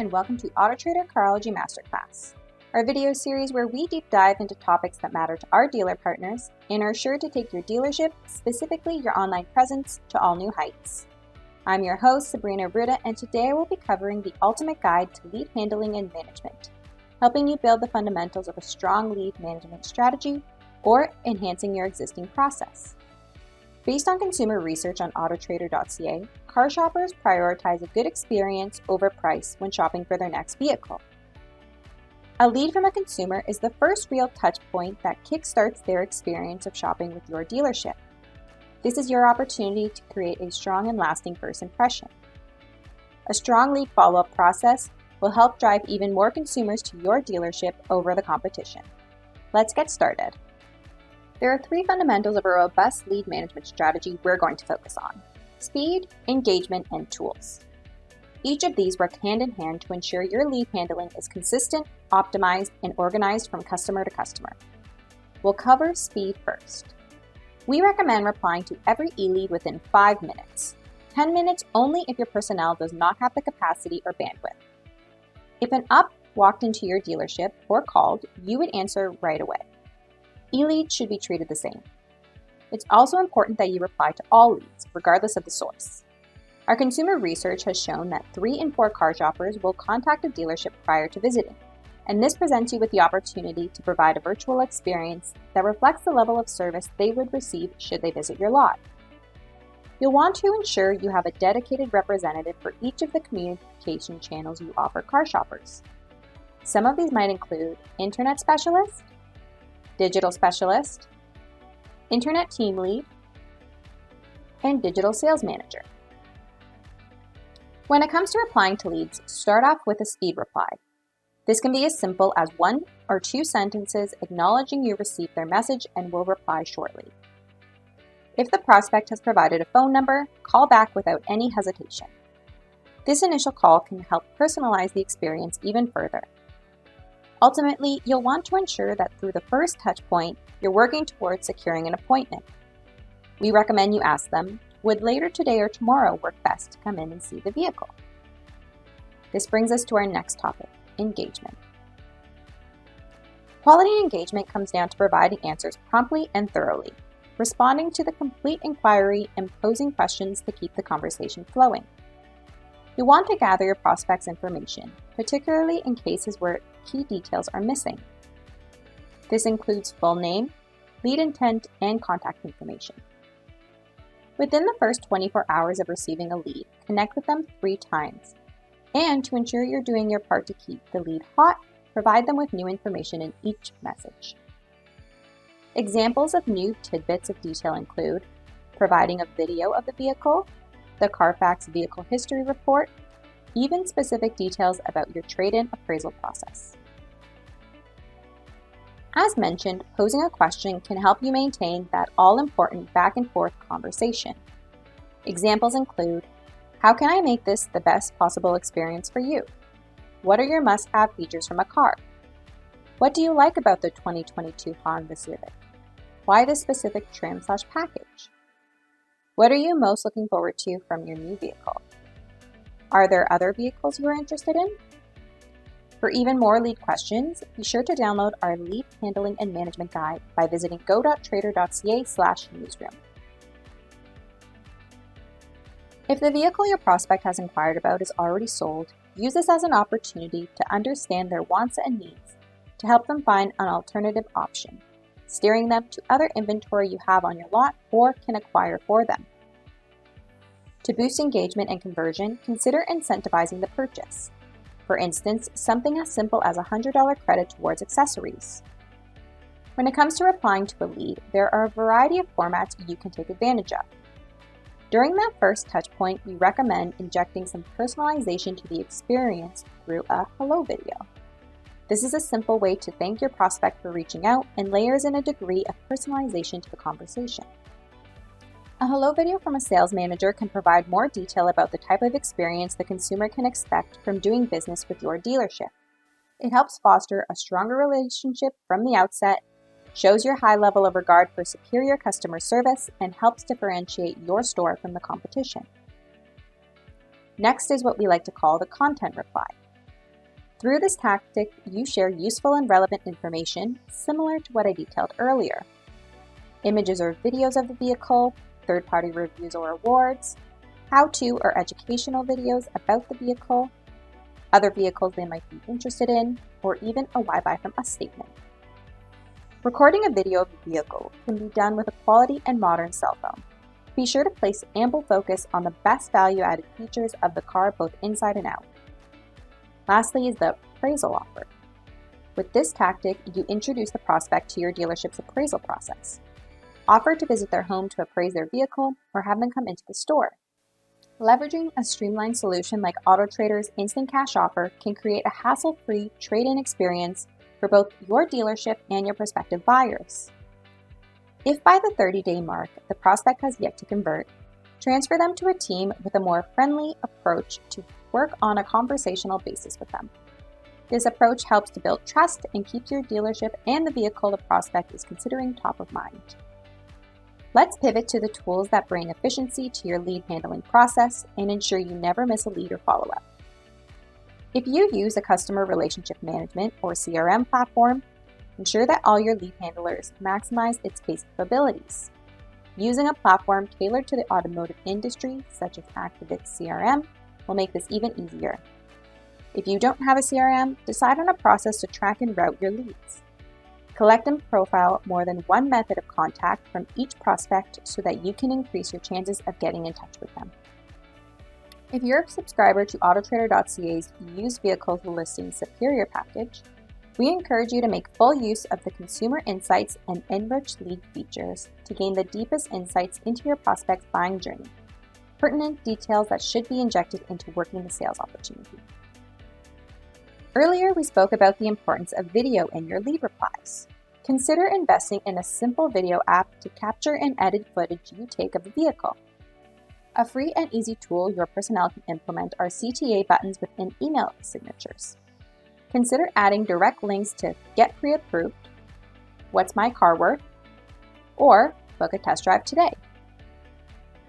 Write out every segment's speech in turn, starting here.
and welcome to AutoTrader Carology Masterclass, our video series where we deep dive into topics that matter to our dealer partners and are sure to take your dealership, specifically your online presence, to all new heights. I'm your host, Sabrina Bruda, and today I will be covering the ultimate guide to lead handling and management, helping you build the fundamentals of a strong lead management strategy or enhancing your existing process. Based on consumer research on AutoTrader.ca, car shoppers prioritize a good experience over price when shopping for their next vehicle. A lead from a consumer is the first real touch point that kickstarts their experience of shopping with your dealership. This is your opportunity to create a strong and lasting first impression. A strong lead follow-up process will help drive even more consumers to your dealership over the competition. Let's get started. There are three fundamentals of a robust lead management strategy we're going to focus on: speed, engagement, and tools. Each of these work hand in hand to ensure your lead handling is consistent, optimized, and organized from customer to customer. We'll cover speed first. We recommend replying to every e-lead within 5 minutes. 10 minutes only if your personnel does not have the capacity or bandwidth. If an up walked into your dealership or called, you would answer right away. E-leads should be treated the same. It's also important that you reply to all leads, regardless of the source. Our consumer research has shown that 3 in 4 car shoppers will contact a dealership prior to visiting, and this presents you with the opportunity to provide a virtual experience that reflects the level of service they would receive should they visit your lot. You'll want to ensure you have a dedicated representative for each of the communication channels you offer car shoppers. Some of these might include internet specialist, digital specialist, internet team lead, and digital sales manager. When it comes to replying to leads, start off with a speed reply. This can be as simple as 1 or 2 sentences acknowledging you received their message and will reply shortly. If the prospect has provided a phone number, call back without any hesitation. This initial call can help personalize the experience even further. Ultimately, you'll want to ensure that through the first touch point, you're working towards securing an appointment. We recommend you ask them, would later today or tomorrow work best to come in and see the vehicle? This brings us to our next topic, engagement. Quality engagement comes down to providing answers promptly and thoroughly, responding to the complete inquiry and posing questions to keep the conversation flowing. You want to gather your prospect's information, particularly in cases where key details are missing. This includes full name, lead intent, and contact information. Within the first 24 hours of receiving a lead, connect with them 3 times. And to ensure you're doing your part to keep the lead hot, provide them with new information in each message. Examples of new tidbits of detail include providing a video of the vehicle, the Carfax Vehicle History Report, even specific details about your trade-in appraisal process. As mentioned, posing a question can help you maintain that all-important back-and-forth conversation. Examples include, how can I make this the best possible experience for you? What are your must-have features from a car? What do you like about the 2022 Honda Civic? Why this specific trim/package? What are you most looking forward to from your new vehicle? Are there other vehicles you are interested in? For even more lead questions, be sure to download our lead handling and management guide by visiting go.trader.ca/newsroom. If the vehicle your prospect has inquired about is already sold, use this as an opportunity to understand their wants and needs to help them find an alternative option, steering them to other inventory you have on your lot or can acquire for them. To boost engagement and conversion, consider incentivizing the purchase. For instance, something as simple as a $100 credit towards accessories. When it comes to replying to a lead, there are a variety of formats you can take advantage of. During that first touch point, we recommend injecting some personalization to the experience through a hello video. This is a simple way to thank your prospect for reaching out and layers in a degree of personalization to the conversation. A hello video from a sales manager can provide more detail about the type of experience the consumer can expect from doing business with your dealership. It helps foster a stronger relationship from the outset, shows your high level of regard for superior customer service, and helps differentiate your store from the competition. Next is what we like to call the content reply. Through this tactic, you share useful and relevant information similar to what I detailed earlier. Images or videos of the vehicle, third-party reviews or awards, how-to or educational videos about the vehicle, other vehicles they might be interested in, or even a "Why Buy From Us" statement. Recording a video of the vehicle can be done with a quality and modern cell phone. Be sure to place ample focus on the best value-added features of the car both inside and out. Lastly is the appraisal offer. With this tactic, you introduce the prospect to your dealership's appraisal process. Offer to visit their home to appraise their vehicle or have them come into the store. Leveraging a streamlined solution like AutoTrader's Instant Cash Offer can create a hassle-free trade-in experience for both your dealership and your prospective buyers. If by the 30-day mark the prospect has yet to convert, transfer them to a team with a more friendly approach to work on a conversational basis with them. This approach helps to build trust and keeps your dealership and the vehicle the prospect is considering top of mind. Let's pivot to the tools that bring efficiency to your lead handling process and ensure you never miss a lead or follow-up. If you use a customer relationship management or CRM platform, ensure that all your lead handlers maximize its basic abilities. Using a platform tailored to the automotive industry, such as Activate CRM, will make this even easier. If you don't have a CRM, decide on a process to track and route your leads. Collect and profile more than one method of contact from each prospect so that you can increase your chances of getting in touch with them. If you're a subscriber to AutoTrader.ca's Used Vehicles Listing Superior package, we encourage you to make full use of the consumer insights and enriched lead features to gain the deepest insights into your prospect's buying journey, pertinent details that should be injected into working the sales opportunity. Earlier, we spoke about the importance of video in your lead replies. Consider investing in a simple video app to capture and edit footage you take of the vehicle. A free and easy tool your personnel can implement are CTA buttons within email signatures. Consider adding direct links to Get Pre-Approved, What's My Car Worth, or Book a Test Drive Today.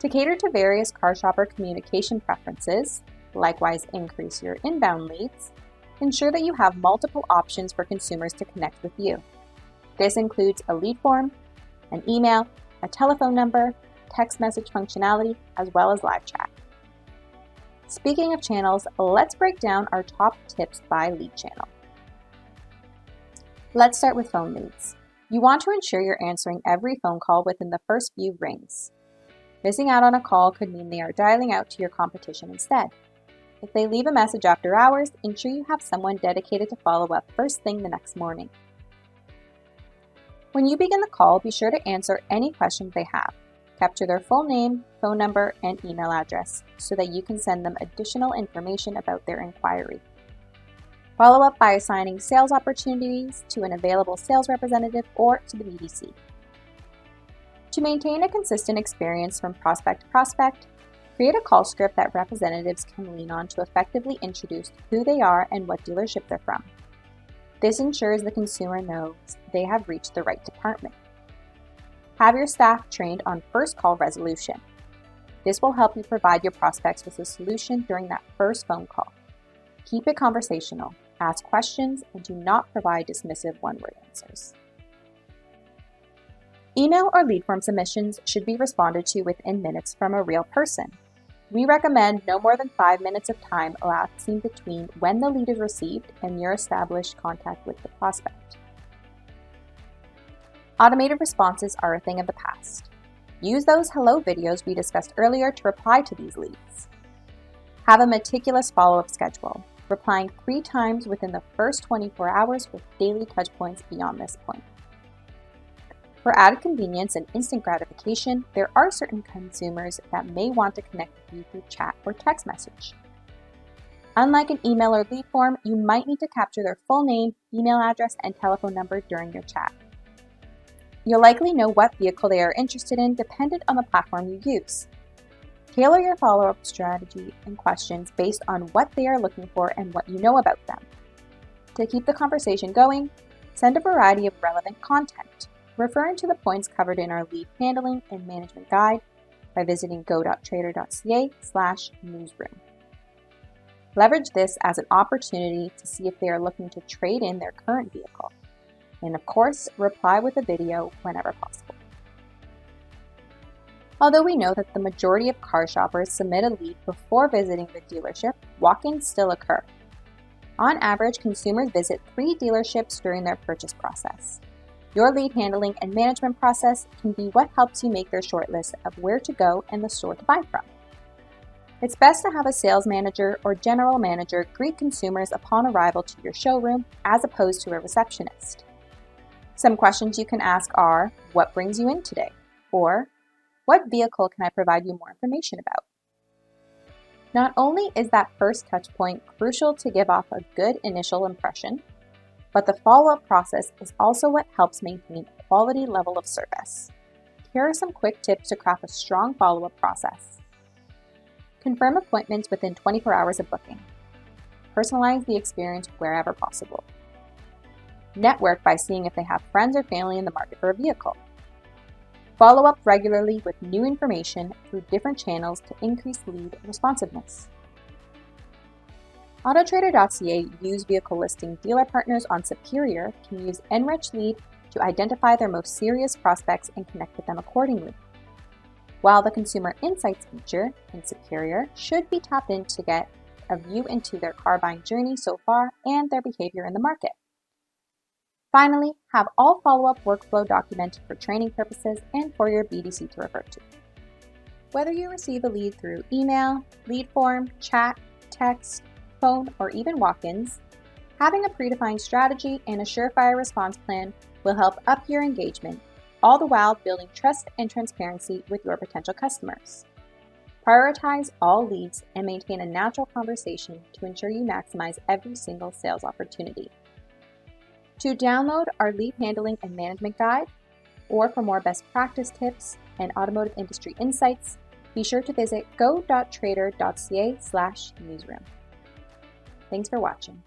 To cater to various car shopper communication preferences, likewise increase your inbound leads, ensure that you have multiple options for consumers to connect with you. This includes a lead form, an email, a telephone number, text message functionality, as well as live chat. Speaking of channels, let's break down our top tips by lead channel. Let's start with phone leads. You want to ensure you're answering every phone call within the first few rings. Missing out on a call could mean they are dialing out to your competition instead. If they leave a message after hours, ensure you have someone dedicated to follow up first thing the next morning. When you begin the call, be sure to answer any questions they have. Capture their full name, phone number, and email address so that you can send them additional information about their inquiry. Follow up by assigning sales opportunities to an available sales representative or to the BDC. To maintain a consistent experience from prospect to prospect, create a call script that representatives can lean on to effectively introduce who they are and what dealership they're from. This ensures the consumer knows they have reached the right department. Have your staff trained on first call resolution. This will help you provide your prospects with a solution during that first phone call. Keep it conversational, ask questions, and do not provide dismissive one-word answers. Email or lead form submissions should be responded to within minutes from a real person. We recommend no more than 5 minutes of time elapsing between when the lead is received and your established contact with the prospect. Automated responses are a thing of the past. Use those hello videos we discussed earlier to reply to these leads. Have a meticulous follow-up schedule, replying 3 times within the first 24 hours with daily touchpoints beyond this point. For added convenience and instant gratification, there are certain consumers that may want to connect with you through chat or text message. Unlike an email or lead form, you might need to capture their full name, email address, and telephone number during your chat. You'll likely know what vehicle they are interested in dependent on the platform you use. Tailor your follow-up strategy and questions based on what they are looking for and what you know about them. To keep the conversation going, send a variety of relevant content, referring to the points covered in our lead handling and management guide by visiting go.trader.ca/newsroom. Leverage this as an opportunity to see if they are looking to trade in their current vehicle. And of course, reply with a video whenever possible. Although we know that the majority of car shoppers submit a lead before visiting the dealership, walk-ins still occur. On average, consumers visit 3 dealerships during their purchase process. Your lead handling and management process can be what helps you make their shortlist of where to go and the store to buy from. It's best to have a sales manager or general manager greet consumers upon arrival to your showroom as opposed to a receptionist. Some questions you can ask are, what brings you in today? Or, what vehicle can I provide you more information about? Not only is that first touchpoint crucial to give off a good initial impression, but the follow-up process is also what helps maintain a quality level of service. Here are some quick tips to craft a strong follow-up process. Confirm appointments within 24 hours of booking. Personalize the experience wherever possible. Network by seeing if they have friends or family in the market for a vehicle. Follow up regularly with new information through different channels to increase lead responsiveness. AutoTrader.ca used vehicle listing dealer partners on Superior can use Enrich Lead to identify their most serious prospects and connect with them accordingly. While the Consumer Insights feature in Superior should be tapped in to get a view into their car buying journey so far and their behavior in the market. Finally, have all follow-up workflow documented for training purposes and for your BDC to refer to. Whether you receive a lead through email, lead form, chat, text, phone, or even walk-ins, having a predefined strategy and a surefire response plan will help up your engagement, all the while building trust and transparency with your potential customers. Prioritize all leads and maintain a natural conversation to ensure you maximize every single sales opportunity. To download our lead handling and management guide, or for more best practice tips and automotive industry insights, be sure to visit go.trader.ca/newsroom. Thanks for watching.